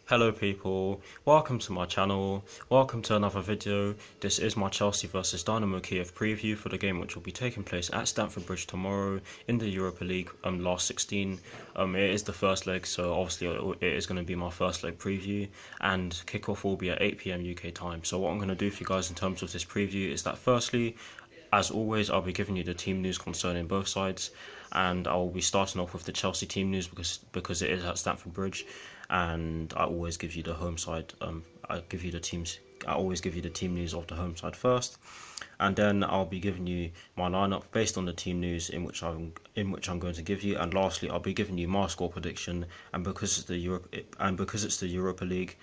Hello people, welcome to my channel, welcome to another video. This is my Chelsea versus Dynamo Kiev preview for the game which will be taking place at Stamford Bridge tomorrow in the Europa League last 16. It is the first leg, so obviously it is going to be my first leg preview, and kickoff will be at 8 PM UK time. So what I'm going to do for you guys in terms of this preview is that firstly, as always, I'll be giving you the team news concerning both sides, and I will be starting off with the Chelsea team news because it is at Stamford Bridge, and I always give you the home side. I always give you the team news of the home side first, and then I'll be giving you my lineup based on the team news in which I'm going to give you, and lastly I'll be giving you my score prediction, and because it's the Europa League,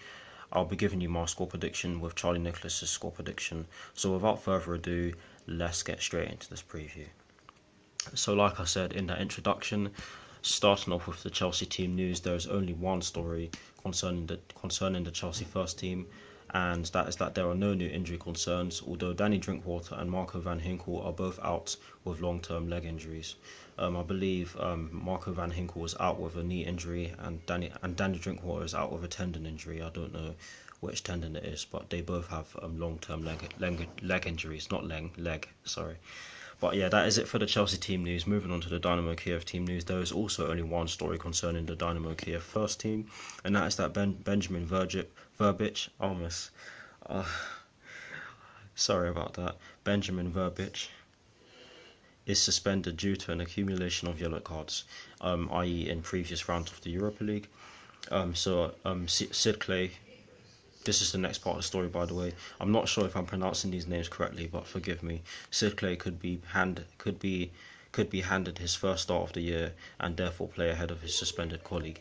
I'll be giving you my score prediction with Charlie Nicholas's score prediction. So without further ado, let's get straight into this preview. So like I said in that introduction, starting off with the Chelsea team news, there is only one story concerning the Chelsea first team, and that is that there are no new injury concerns, although Danny Drinkwater and Marco van Ginkel are both out with long-term leg injuries. I believe Marco van Ginkel was out with a knee injury, and Danny Drinkwater is out with a tendon injury. I don't know which tendon it is, but they both have long-term leg injuries, not leg, sorry. But yeah, that is it for the Chelsea team news. Moving on to the Dynamo Kiev team news, there is also only one story concerning the Dynamo Kiev first team, and that is that Benjamin Verbic, sorry about that, Benjamin Verbic is suspended due to an accumulation of yellow cards, i.e. in previous rounds of the Europa League. Sid Clay. This is the next part of the story, by the way. I'm not sure if I'm pronouncing these names correctly, but forgive me. Sid Clay could be handed his first start of the year and therefore play ahead of his suspended colleague.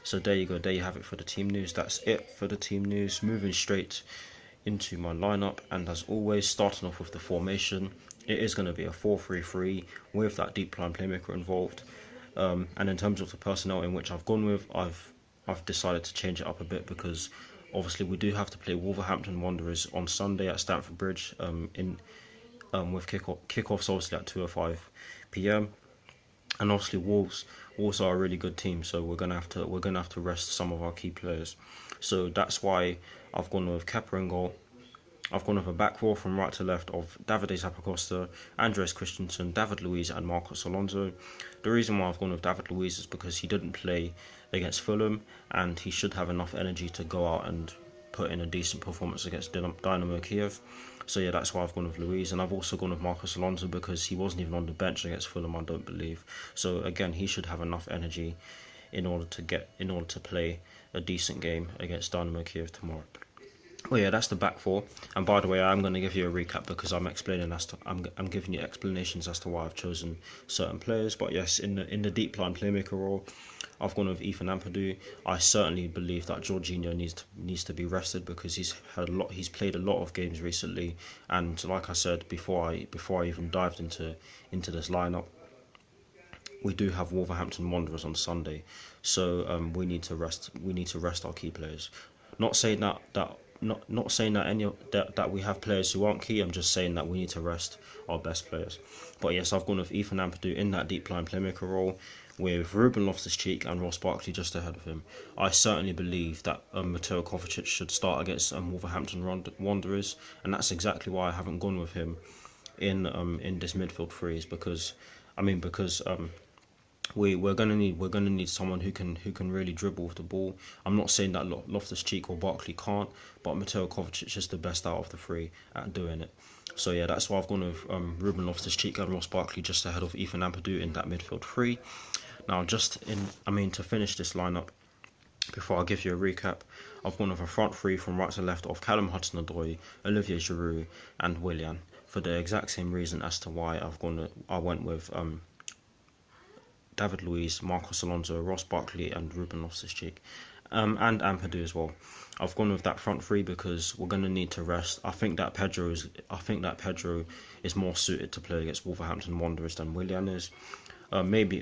So there you go. There you have it for the team news. That's it for the team news. Moving straight into my lineup, and as always, starting off with the formation. It is going to be a 4-3-3 with that deep line playmaker involved. And in terms of the personnel in which I've gone with, I've decided to change it up a bit because obviously we do have to play Wolverhampton Wanderers on Sunday at Stamford Bridge with kickoffs obviously at 2:05 PM, and obviously Wolves are a really good team, so we're gonna have to rest some of our key players. So that's why I've gone with Kepa in goal. I've gone with a back row from right to left of Davide Zappacosta, Andres Christensen, David Luiz and Marcos Alonso. The reason why I've gone with David Luiz is because he didn't play against Fulham, and he should have enough energy to go out and put in a decent performance against Dynamo Kiev. So yeah, that's why I've gone with Luiz, and I've also gone with Marcos Alonso because he wasn't even on the bench against Fulham, I don't believe. So again, he should have enough energy in order to play a decent game against Dynamo Kiev tomorrow. Well, yeah, that's the back four. And by the way, I'm going to give you a recap because I'm giving you explanations as to why I've chosen certain players. But yes, in the deep line playmaker role, I've gone with Ethan Ampadu. I certainly believe that Jorginho needs to be rested because he's played a lot of games recently, and like I said before I even dived into this lineup, we do have Wolverhampton Wanderers on Sunday, so we need to rest our key players. Not saying that we have players who aren't key. I'm just saying that we need to rest our best players. But yes, I've gone with Ethan Ampadu in that deep line playmaker role, with Ruben Loftus-Cheek and Ross Barkley just ahead of him. I certainly believe that Mateo Kovacic should start against Wolverhampton Wanderers, and that's exactly why I haven't gone with him in this midfield freeze, because we're gonna need someone who can really dribble with the ball. I'm not saying that Loftus-Cheek or Barkley can't, but Mateo Kovacic is the best out of the three at doing it. So yeah, that's why I've gone with Ruben Loftus-Cheek and Ross Barkley just ahead of Ethan Ampadu in that midfield three. Now, to finish this lineup, before I give you a recap, I've gone with a front three from right to left of Callum Hudson-Odoi, Olivier Giroud and Willian, for the exact same reason as to why I went with David Luiz, Marcos Alonso, Ross Barkley and Ruben Loftus-Cheek, and Ampadu as well. I've gone with that front three because we're going to need to rest. I think that Pedro is more suited to play against Wolverhampton Wanderers than Willian is. Maybe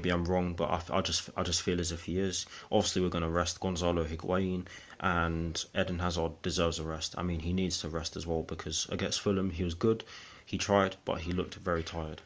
I'm wrong, but I just feel as if he is. Obviously, we're going to rest Gonzalo Higuain, and Eden Hazard deserves a rest. I mean, he needs to rest as well because against Fulham he was good, he tried, but he looked very tired.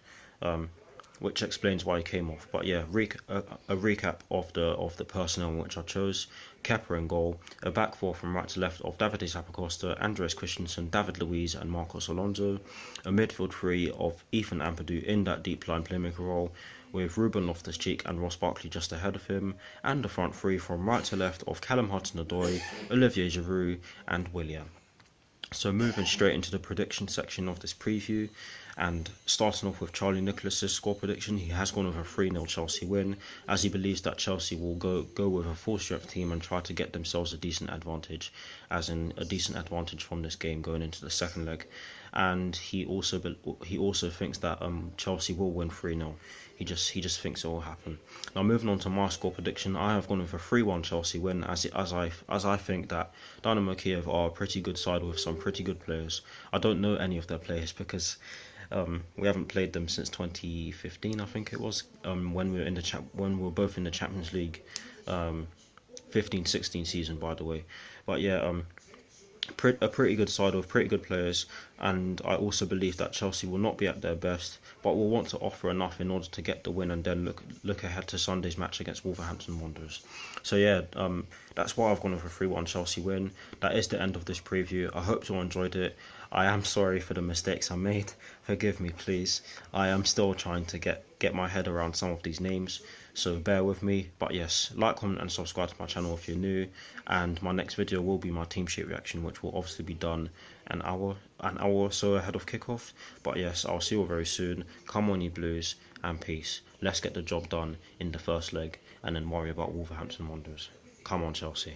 which explains why he came off. But yeah, a recap of the personnel which I chose: Kepa in goal, a back four from right to left of Davide Zappacosta, Andres Christensen, David Luiz and Marcos Alonso, a midfield three of Ethan Ampadu in that deep line playmaker role, with Ruben Loftus-Cheek and Ross Barkley just ahead of him, and a front three from right to left of Callum Hudson-Odoi, Olivier Giroud and Willian. So moving straight into the prediction section of this preview, and starting off with Charlie Nicholas's score prediction. He has gone with a 3-0 Chelsea win, as he believes that Chelsea will go with a full strength team and try to get themselves a decent advantage, as in a decent advantage from this game going into the second leg. And he also thinks that Chelsea will win 3-0. He just thinks it will happen. Now moving on to my score prediction, I have gone with a 3-1 Chelsea win, as I think that Dynamo Kiev are a pretty good side with some pretty good players. I don't know any of their players because we haven't played them since 2015, I think it was, when we were both in the Champions League, 15-16 season, by the way. But yeah, a pretty good side with pretty good players, and I also believe that Chelsea will not be at their best, but will want to offer enough in order to get the win and then look ahead to Sunday's match against Wolverhampton Wanderers. So yeah, that's why I've gone with a 3-1 Chelsea win. That is the end of this preview. I hope you all enjoyed it. I am sorry for the mistakes I made. Forgive me, please. I am still trying to get my head around some of these names, so bear with me. But yes, like, comment and subscribe to my channel if you're new, and my next video will be my team sheet reaction, which will obviously be done an hour or so ahead of kickoff. But yes, I'll see you all very soon. Come on, you Blues, and peace. Let's get the job done in the first leg and then worry about Wolverhampton Wanderers. Come on, Chelsea.